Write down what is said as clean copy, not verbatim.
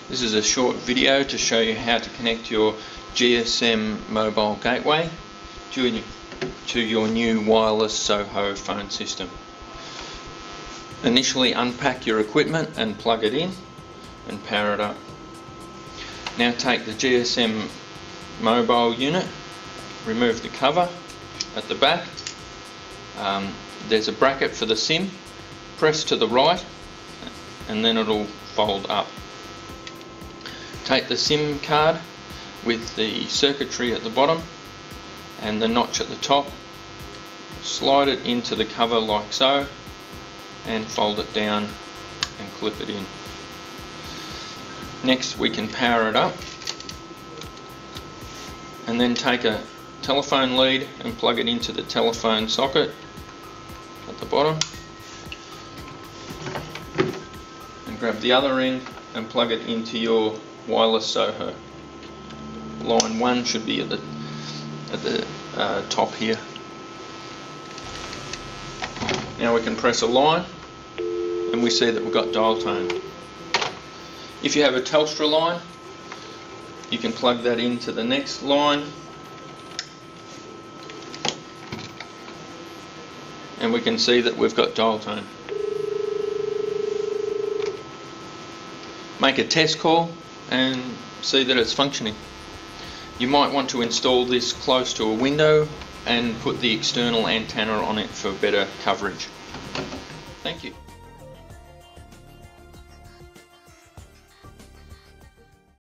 This is a short video to show you how to connect your GSM mobile gateway to your new wireless SOHO phone system. Initially unpack your equipment and plug it in and power it up. Now take the GSM mobile unit, remove the cover at the back. There's a bracket for the SIM. Press to the right and then it'll fold up. Take the SIM card with the circuitry at the bottom and the notch at the top, slide it into the cover like so and fold it down and clip it in. Next we can power it up and then take a telephone lead and plug it into the telephone socket at the bottom and grab the other end and plug it into your wireless SOHO. Line 1 should be at the top here. Now we can press a line and we see that we've got dial tone. If you have a Telstra line, you can plug that into the next line and we can see that we've got dial tone. Make a test call and see that it's functioning. You might want to install this close to a window and put the external antenna on it for better coverage. Thank you.